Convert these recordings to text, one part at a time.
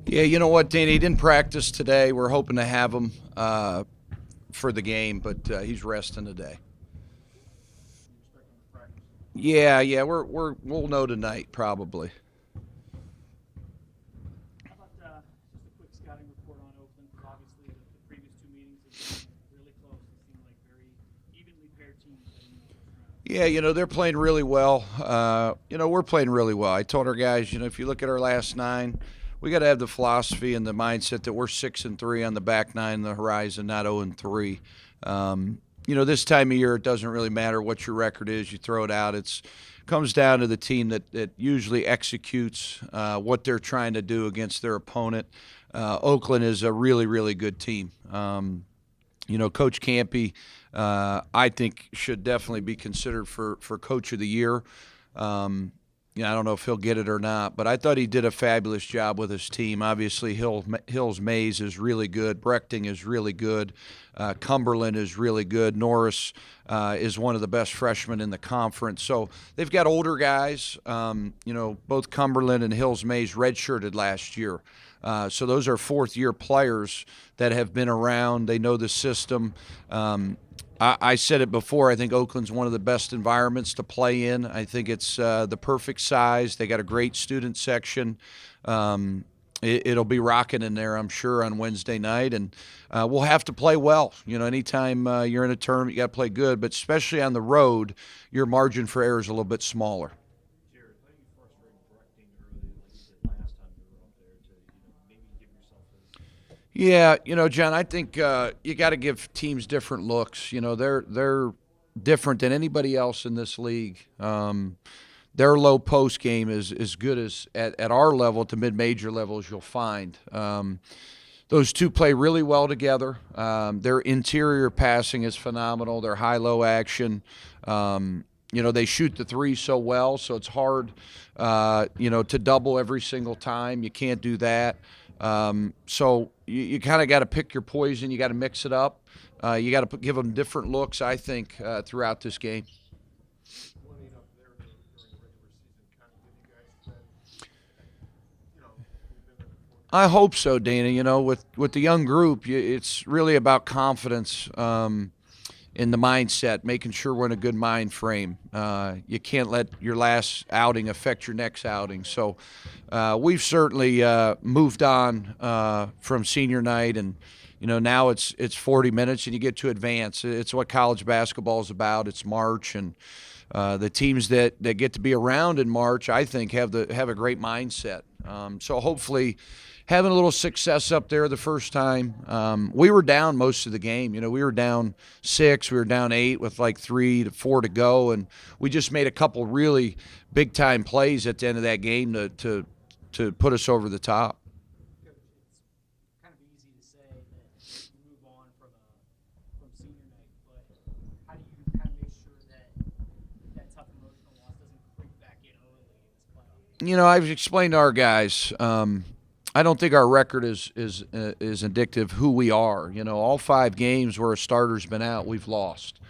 Yeah, you know what, Danny? He didn't practice today. We're hoping to have him for the game, but he's resting today. Yeah, yeah, we'll know tonight probably. How about just a quick scouting report on Oakland? Because obviously the previous two meetings have been really close. They seem like very evenly paired teams heading into the first round. Yeah, they're playing really well. We're playing really well. I told our guys, if you look at our last nine, we got to have the philosophy and the mindset that we're 6-3 on the back nine, the horizon, not 0-3. This time of year, it doesn't really matter what your record is. You throw it out. It's comes down to the team that usually executes what they're trying to do against their opponent. Oakland is a really, really good team. Coach Campy, I think, should definitely be considered for Coach of the Year. I don't know if he'll get it or not, but I thought he did a fabulous job with his team. Obviously, Hills Mays is really good. Brechting is really good. Cumberland is really good. Norris is one of the best freshmen in the conference. So they've got older guys. Both Cumberland and Hills Mays redshirted last year. So those are fourth-year players that have been around. They know the system. I said it before. I think Oakland's one of the best environments to play in. I think it's the perfect size. They got a great student section. It'll be rocking in there, I'm sure, on Wednesday night, and we'll have to play well. Anytime you're in a tournament, you got to play good, but especially on the road, your margin for error is a little bit smaller. Jerrod, how do you frustrate correcting early, like you did last time you were up there, to maybe give yourself a. Yeah, John, I think you got to give teams different looks. They're different than anybody else in this league. Their low post game is as good as at our level to mid-major levels you'll find. Those two play really well together. Their interior passing is phenomenal. Their high-low action. They shoot the three so well, so it's hard, to double every single time. You can't do that. So you kind of got to pick your poison. You got to mix it up. You got to give them different looks, I think, throughout this game. Winning up there during the regular season kind of give you guys that, we've been there before. I hope so, Dana. With the young group, it's really about confidence in the mindset, making sure we're in a good mind frame. You can't let your last outing affect your next outing. So we've certainly moved on from senior night, and now it's 40 minutes and you get to advance. It's what college basketball is about. It's March, and the teams that get to be around in March, I think, have a great mindset. So hopefully having a little success up there the first time. We were down most of the game. We were down 6, we were down 8 with like 3 to 4 to go, and we just made a couple really big time plays at the end of that game to put us over the top. Coach, it's kind of easy to say that you move on from senior night, but how do you kind of make sure that that tough emotional loss doesn't creep back in early in this playoff? I've explained to our guys. I don't think our record is indicative of who we are. All 5 games where a starter's been out, we've lost.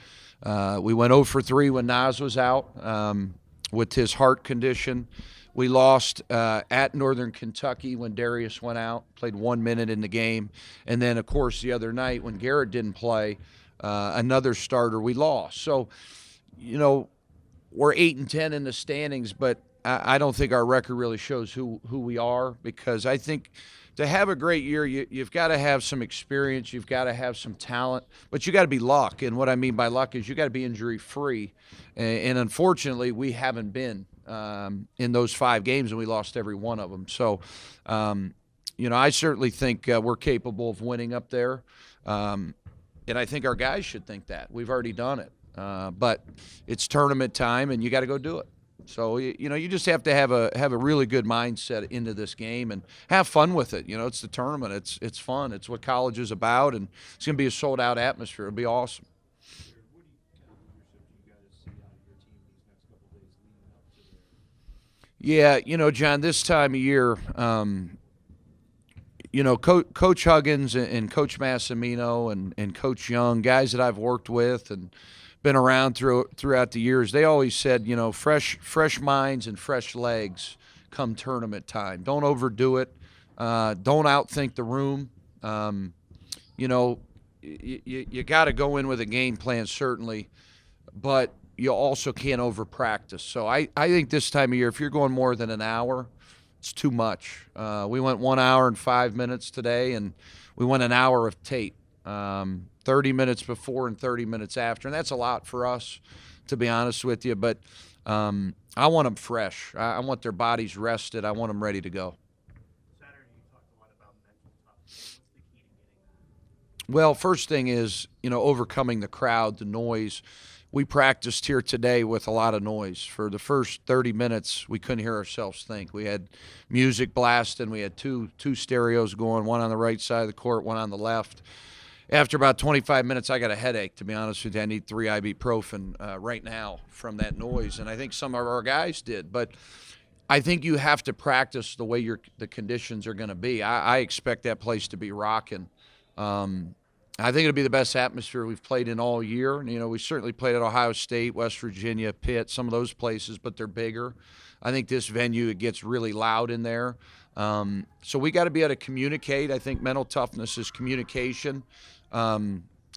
We went 0 for 3 when Nas was out with his heart condition. We lost at Northern Kentucky when Darius went out, played 1 minute in the game. And then, of course, the other night when Garrett didn't play, another starter, we lost. So, we're 8-10 in the standings, but I don't think our record really shows who we are, because I think to have a great year, you've got to have some experience, you've got to have some talent, but you got to be luck. And what I mean by luck is you got to be injury-free. And unfortunately, we haven't been in those 5 games, and we lost every one of them. So, I certainly think we're capable of winning up there. And I think our guys should think that. We've already done it. But it's tournament time, and you got to go do it. So you just have to have a really good mindset into this game and have fun with it. It's the tournament. It's fun. It's what college is about, and it's going to be a sold-out atmosphere. It'll be awesome. What kind of leadership do you guys see out of your team these next couple of days leading up to Yeah, John, this time of year, Coach Huggins and Coach Massimino and Coach Young, guys that I've worked with and been around throughout the years, they always said, fresh minds and fresh legs come tournament time. Don't overdo it. Don't outthink the room. You know, you got to go in with a game plan, certainly, but you also can't over practice. So I think this time of year, if you're going more than an hour, it's too much. We went 1 hour and 5 minutes today, and we went an hour of tape, 30 minutes before and 30 minutes after, and that's a lot for us, to be honest with you. But I want them fresh. I want their bodies rested. I want them ready to go. Saturday, you talked a lot about mental toughness. What's the key to getting that? Well, first thing is, overcoming the crowd, the noise. We practiced here today with a lot of noise. For the first 30 minutes, we couldn't hear ourselves think. We had music blasting. We had two stereos going, one on the right side of the court, one on the left. After about 25 minutes, I got a headache, to be honest with you. I need 3 ibuprofen right now from that noise, and I think some of our guys did. But I think you have to practice the way the conditions are going to be. I expect that place to be rocking. I think it'll be the best atmosphere we've played in all year. We certainly played at Ohio State, West Virginia, Pitt, some of those places, but they're bigger. I think this venue, it gets really loud in there. So we got to be able to communicate. I think mental toughness is communication.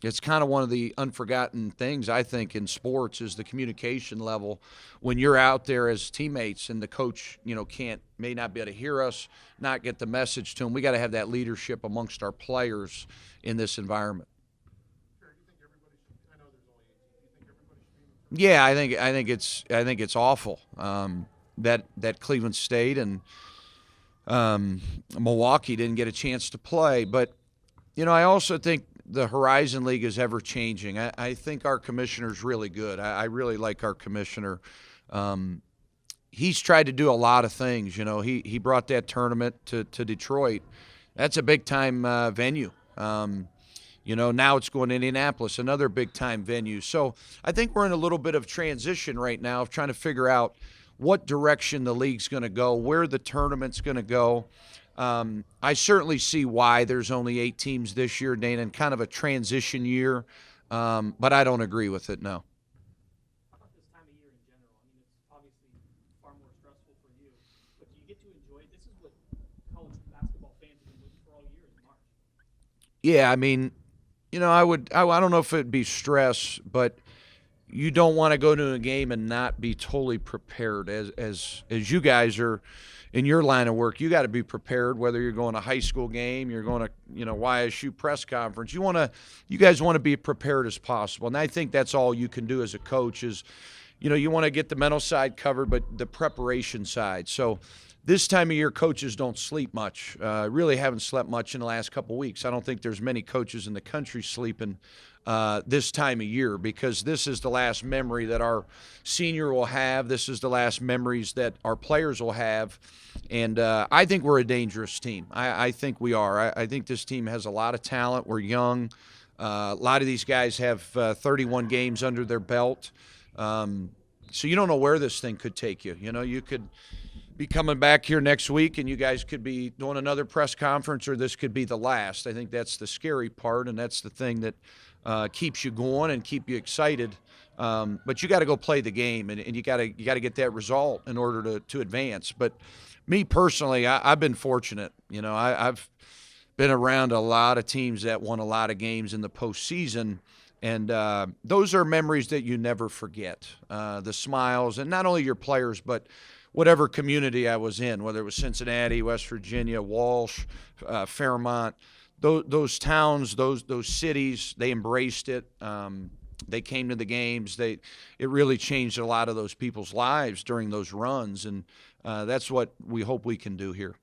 It's kind of one of the unforgotten things, I think, in sports is the communication level. When you're out there as teammates and the coach, may not be able to hear us, not get the message to them, we got to have that leadership amongst our players in this environment. Jerrod, you think everybody should? I know there's only 18. Do you think everybody should be? Yeah, I think it's awful that Cleveland State and Milwaukee didn't get a chance to play. But I also think the Horizon League is ever changing. I think our commissioner's really good. I really like our commissioner. He's tried to do a lot of things. He brought that tournament to Detroit. That's a big time venue. Now it's going to Indianapolis, another big time venue. So I think we're in a little bit of transition right now of trying to figure out what direction the league's going to go, where the tournament's going to go. I certainly see why there's only 8 teams this year, Dana, and kind of a transition year, but I don't agree with it, no. How about this time of year in general? I mean, it's obviously far more stressful for you, but do you get to enjoy it? This is what college basketball fans have been waiting for all year in March. Yeah, I mean, I don't know if it'd be stress, but you don't want to go to a game and not be totally prepared. As you guys are in your line of work, you got to be prepared. Whether you're going to a high school game, you're going to YSU press conference. You guys want to be prepared as possible, and I think that's all you can do as a coach. Is you want to get the mental side covered, but the preparation side. So this time of year, coaches don't sleep much. Really haven't slept much in the last couple of weeks. I don't think there's many coaches in the country sleeping this time of year, because this is the last memory that our senior will have. This is the last memories that our players will have. And I think we're a dangerous team. I think we are. I think this team has a lot of talent. We're young. A lot of these guys have 31 games under their belt. So you don't know where this thing could take you. You could be coming back here next week and you guys could be doing another press conference, or this could be the last. I think that's the scary part, and that's the thing that keeps you going and keep you excited. But you got to go play the game, and you got to get that result in order to advance. But me personally, I've been fortunate. I've been around a lot of teams that won a lot of games in the postseason, and those are memories that you never forget. The smiles, and not only your players, but whatever community I was in, whether it was Cincinnati, West Virginia, Walsh, Fairmont. Those towns, those cities, they embraced it. They came to the games. It really changed a lot of those people's lives during those runs, and that's what we hope we can do here.